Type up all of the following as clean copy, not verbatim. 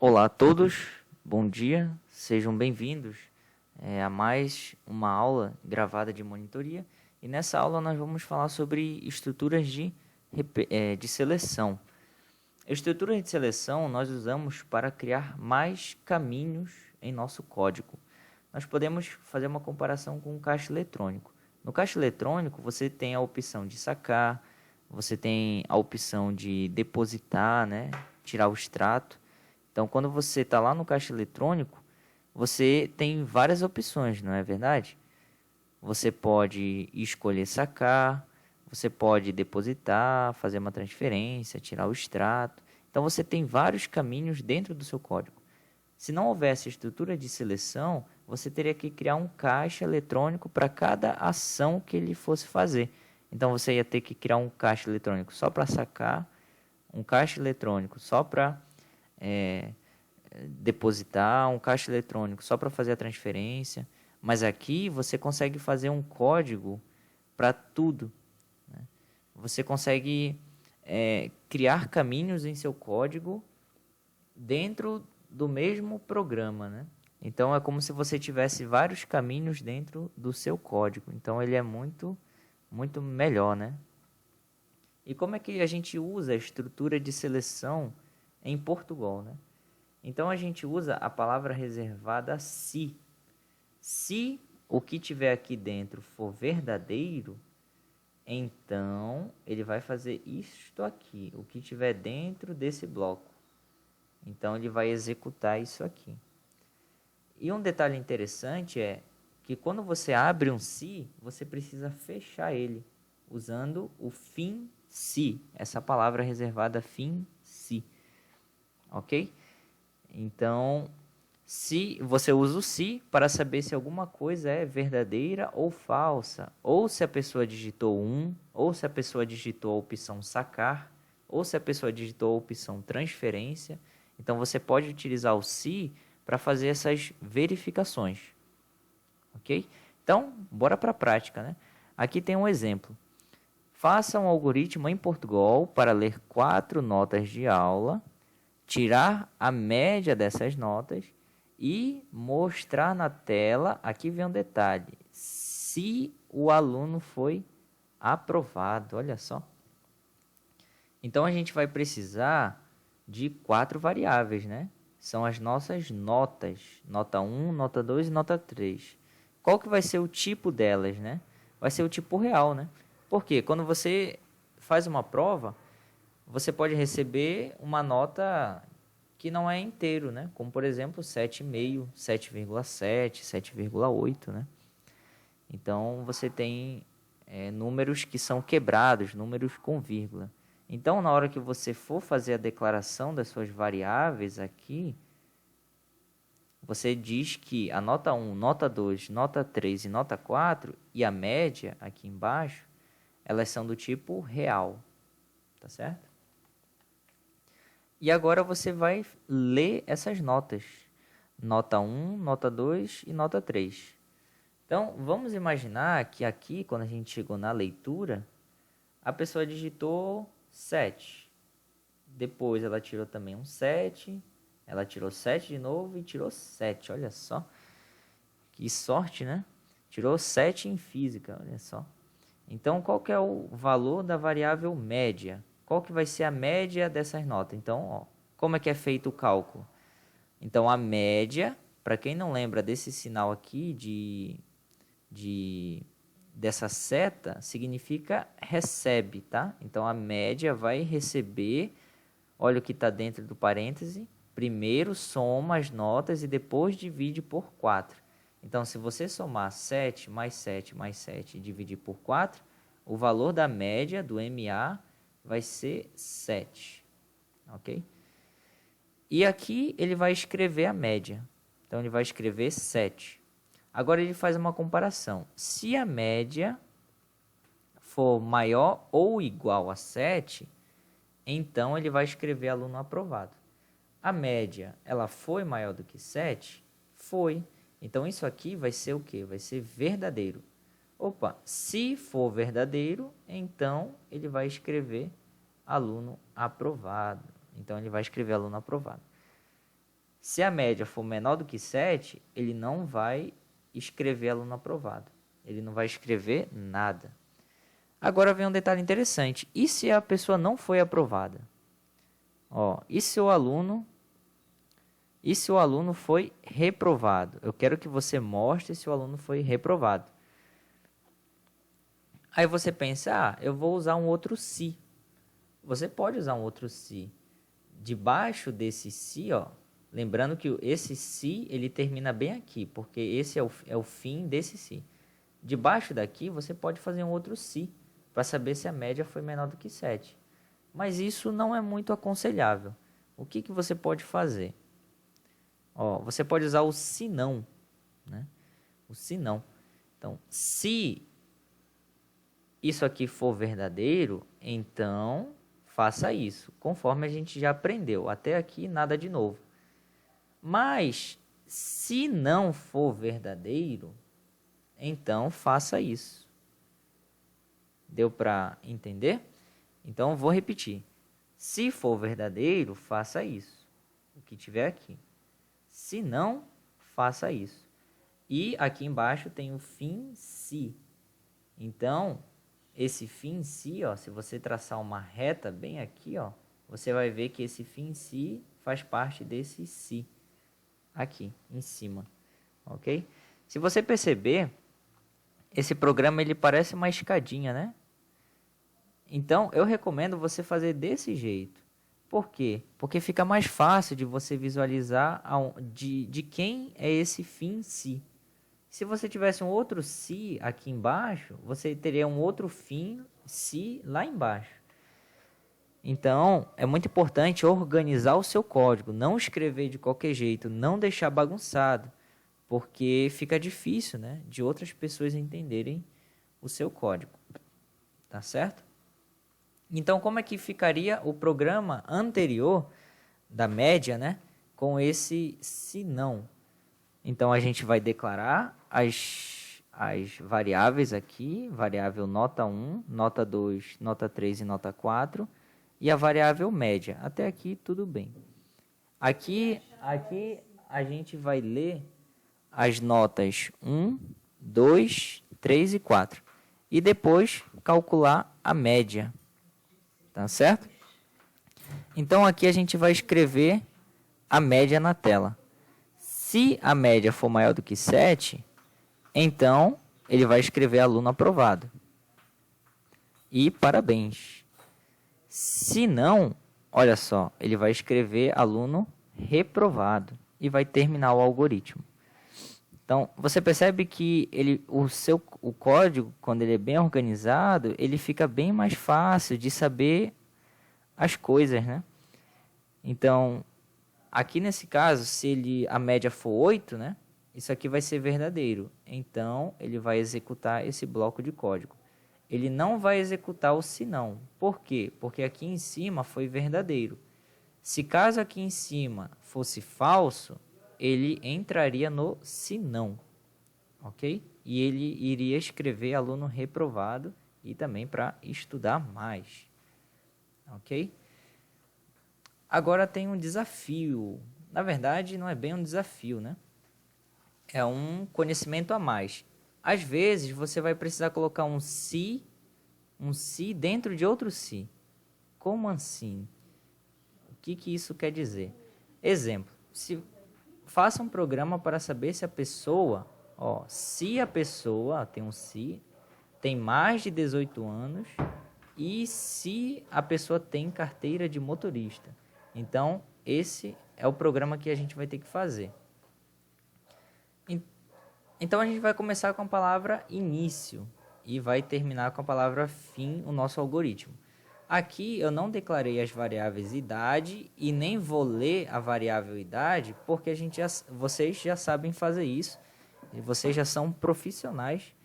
Olá a todos, bom dia, sejam bem-vindos a mais uma aula gravada de monitoria. E nessa aula nós vamos falar sobre estruturas de seleção. Estruturas de seleção nós usamos para criar mais caminhos em nosso código. Nós podemos fazer uma comparação com o caixa eletrônico. No caixa eletrônico você tem a opção de sacar, você tem a opção de depositar, né, tirar o extrato. Então, quando você está lá no caixa eletrônico, você tem várias opções, não é verdade? Você pode escolher sacar, você pode depositar, fazer uma transferência, tirar o extrato. Então, você tem vários caminhos dentro do seu código. Se não houvesse estrutura de seleção, você teria que criar um caixa eletrônico para cada ação que ele fosse fazer. Então, você ia ter que criar um caixa eletrônico só para sacar, um caixa eletrônico só para depositar, um caixa eletrônico só para fazer a transferência. Mas aqui você consegue fazer um código para tudo, né? Você consegue criar caminhos em seu código dentro do mesmo programa, né? Então é como se você tivesse vários caminhos dentro do seu código. Então ele é muito melhor, né? E como é que a gente usa a estrutura de seleção em Portugal, né? Então a gente usa a palavra reservada se. Se o que tiver aqui dentro for verdadeiro, então ele vai fazer isto aqui, o que tiver dentro desse bloco. Então ele vai executar isso aqui. E um detalhe interessante é que quando você abre um se, você precisa fechar ele usando o fim se, essa palavra reservada fim se. OK? Então, se você usa o se para saber se alguma coisa é verdadeira ou falsa, ou se a pessoa digitou 1, ou se a pessoa digitou a opção sacar, ou se a pessoa digitou a opção transferência. Então, você pode utilizar o se para fazer essas verificações. OK? Então, bora para a prática, né? Aqui tem um exemplo. Faça um algoritmo em Portugal para ler 4 notas de aula, tirar a média dessas notas e mostrar na tela, aqui vem um detalhe, se o aluno foi aprovado, olha só. Então a gente vai precisar de 4 variáveis, né? São as nossas notas, nota 1, nota 2 e nota 3. Qual que vai ser o tipo delas, né? Vai ser o tipo real, né? Porque quando você faz uma prova, você pode receber uma nota que não é inteiro, né? Como, por exemplo, 7,5, 7,7, 7,8, né? Então, você tem números que são quebrados, números com vírgula. Então, na hora que você for fazer a declaração das suas variáveis aqui, você diz que a nota 1, nota 2, nota 3 e nota 4 e a média aqui embaixo, elas são do tipo real, tá certo? E agora você vai ler essas notas. Nota 1, nota 2 e nota 3. Então, vamos imaginar que aqui, quando a gente chegou na leitura, a pessoa digitou 7. Depois ela tirou também um 7. Ela tirou 7 de novo e tirou 7. Olha só. Que sorte, né? Tirou 7 em física, olha só. Então, qual que é o valor da variável média? Qual que vai ser a média dessas notas? Então, ó, como é que é feito o cálculo? Então, a média, para quem não lembra desse sinal aqui dessa seta, significa recebe, tá? Então, a média vai receber, olha o que está dentro do parêntese, primeiro soma as notas e depois divide por 4. Então, se você somar 7 mais 7 mais 7 e dividir por 4, o valor da média do MA vai ser 7, ok? E aqui ele vai escrever a média. Então, ele vai escrever 7. Agora, ele faz uma comparação. Se a média for maior ou igual a 7, então ele vai escrever aluno aprovado. A média, ela foi maior do que 7? Foi. Então, isso aqui vai ser o quê? Vai ser verdadeiro. Opa, se for verdadeiro, então ele vai escrever aluno aprovado. Então, ele vai escrever aluno aprovado. Se a média for menor do que 7, ele não vai escrever aluno aprovado. Ele não vai escrever nada. Agora vem um detalhe interessante. E se a pessoa não foi aprovada? E se o aluno foi reprovado? Eu quero que você mostre se o aluno foi reprovado. Aí você pensa, eu vou usar um outro se. Você pode usar um outro se. Debaixo desse se, lembrando que esse se, ele termina bem aqui, porque esse é o fim desse se. Debaixo daqui, você pode fazer um outro se, para saber se a média foi menor do que 7. Mas isso não é muito aconselhável. O que você pode fazer? Você pode usar o se não, né? O se não. Então, se isso aqui for verdadeiro, então faça isso, conforme a gente já aprendeu. Até aqui, nada de novo. Mas, se não for verdadeiro, então faça isso. Deu para entender? Então, vou repetir. Se for verdadeiro, faça isso. O que tiver aqui. Se não, faça isso. E aqui embaixo tem o fim se. Então, esse fim se, se você traçar uma reta bem aqui, você vai ver que esse fim se faz parte desse se. Aqui, em cima. Ok? Se você perceber, esse programa ele parece uma escadinha, né? Então, eu recomendo você fazer desse jeito. Por quê? Porque fica mais fácil de você visualizar de quem é esse fim si. Se você tivesse um outro si aqui embaixo, você teria um outro fim si lá embaixo. Então, é muito importante organizar o seu código, não escrever de qualquer jeito, não deixar bagunçado, porque fica difícil, né, de outras pessoas entenderem o seu código. Tá certo? Então, como é que ficaria o programa anterior da média, né, com esse se não? Então, a gente vai declarar as variáveis aqui, variável nota 1, nota 2, nota 3 e nota 4, e a variável média. Até aqui, tudo bem. Aqui a gente vai ler as notas 1, 2, 3 e 4. E depois calcular a média. Tá certo? Então, aqui a gente vai escrever a média na tela. Se a média for maior do que 7, então ele vai escrever aluno aprovado. E parabéns. Se não, olha só, ele vai escrever aluno reprovado e vai terminar o algoritmo. Então, você percebe que o código, quando ele é bem organizado, ele fica bem mais fácil de saber as coisas, né? Então, aqui nesse caso, se a média for 8, né? Isso aqui vai ser verdadeiro. Então, ele vai executar esse bloco de código. Ele não vai executar o se não. Por quê? Porque aqui em cima foi verdadeiro. Se caso aqui em cima fosse falso, ele entraria no se não, ok? E ele iria escrever aluno reprovado e também para estudar mais, ok? Agora tem um desafio. Na verdade, não é bem um desafio, né? É um conhecimento a mais. Às vezes, você vai precisar colocar um se dentro de outro se. Como assim? O que isso quer dizer? Exemplo, faça um programa para saber se a pessoa, se a pessoa, tem um se, tem mais de 18 anos e se a pessoa tem carteira de motorista. Então, esse é o programa que a gente vai ter que fazer. Então, a gente vai começar com a palavra início e vai terminar com a palavra fim, o nosso algoritmo. Aqui eu não declarei as variáveis idade e nem vou ler a variável idade, porque vocês já sabem fazer isso e vocês já são profissionais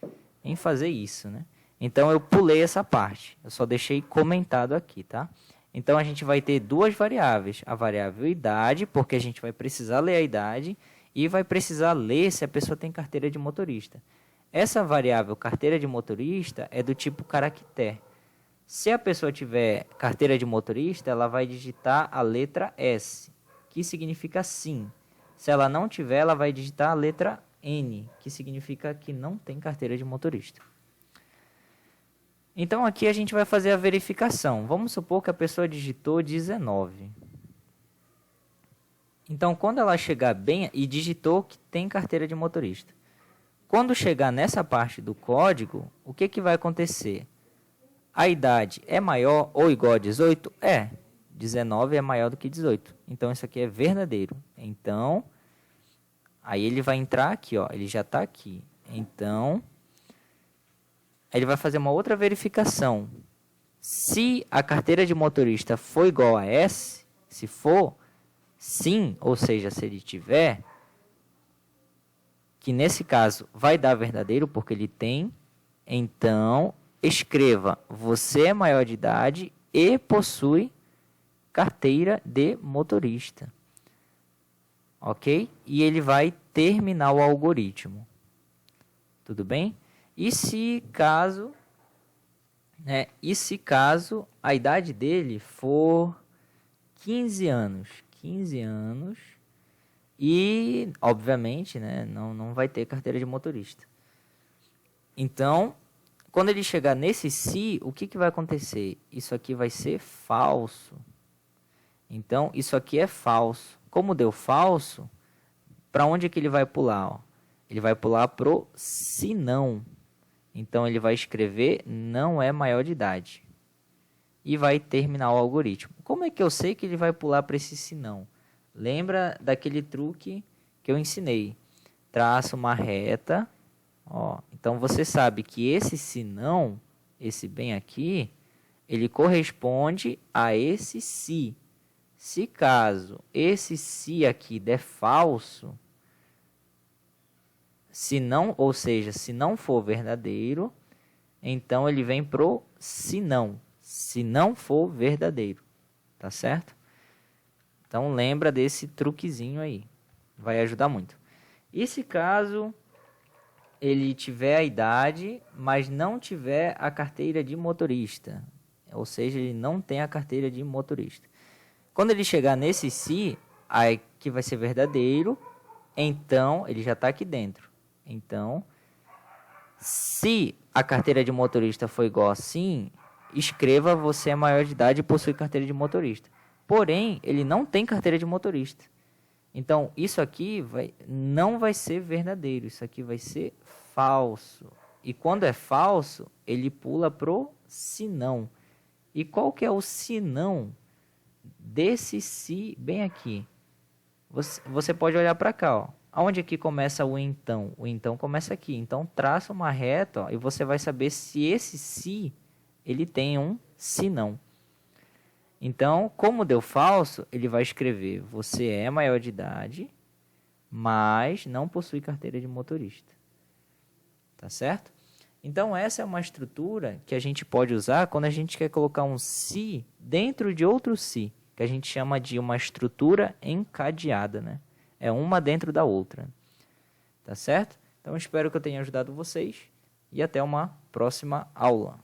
em fazer isso, né? Então eu pulei essa parte, eu só deixei comentado aqui, tá? Então a gente vai ter duas variáveis, a variável idade, porque a gente vai precisar ler a idade e vai precisar ler se a pessoa tem carteira de motorista. Essa variável carteira de motorista é do tipo caractere. Se a pessoa tiver carteira de motorista, ela vai digitar a letra S, que significa sim. Se ela não tiver, ela vai digitar a letra N, que significa que não tem carteira de motorista. Então, aqui a gente vai fazer a verificação. Vamos supor que a pessoa digitou 19. Então, quando ela chegar bem e digitou que tem carteira de motorista. Quando chegar nessa parte do código, o que vai acontecer? A idade é maior ou igual a 18? É. 19 é maior do que 18. Então, isso aqui é verdadeiro. Então, aí ele vai entrar aqui, ó. Ele já está aqui. Então, ele vai fazer uma outra verificação. Se a carteira de motorista for igual a S, se for sim, ou seja, se ele tiver, que nesse caso vai dar verdadeiro, porque ele tem, então escreva, você é maior de idade e possui carteira de motorista. Ok? E ele vai terminar o algoritmo. Tudo bem? E se caso a idade dele for 15 anos, e, obviamente, né, não vai ter carteira de motorista. Então, quando ele chegar nesse se, o que vai acontecer? Isso aqui vai ser falso. Então, isso aqui é falso. Como deu falso, para onde é que ele vai pular? Ó? Ele vai pular pro se não. Então, ele vai escrever não é maior de idade. E vai terminar o algoritmo. Como é que eu sei que ele vai pular para esse se não? Lembra daquele truque que eu ensinei? Traça uma reta. Ó. Então, você sabe que esse se não, esse bem aqui, ele corresponde a esse se. Se caso esse se aqui der falso, se não, ou seja, se não for verdadeiro, então ele vem pro se não for verdadeiro, tá certo? Então lembra desse truquezinho aí, vai ajudar muito. E se caso ele tiver a idade, mas não tiver a carteira de motorista, ou seja, ele não tem a carteira de motorista. Quando ele chegar nesse se, aí que vai ser verdadeiro, então ele já está aqui dentro. Então, se a carteira de motorista for igual assim, escreva você é maior de idade e possui carteira de motorista. Porém, ele não tem carteira de motorista. Então, isso aqui não vai ser verdadeiro, isso aqui vai ser falso. E quando é falso, ele pula pro se não. E qual que é o se não desse se bem aqui? Você pode olhar para cá, ó. Aonde aqui começa o então? O então começa aqui. Então, traça uma reta, ó, e você vai saber se esse se, ele tem um se não. Então, como deu falso, ele vai escrever, você é maior de idade, mas não possui carteira de motorista. Tá certo? Então, essa é uma estrutura que a gente pode usar quando a gente quer colocar um se dentro de outro se, que a gente chama de uma estrutura encadeada, né? É uma dentro da outra. Tá certo? Então, espero que eu tenha ajudado vocês e até uma próxima aula.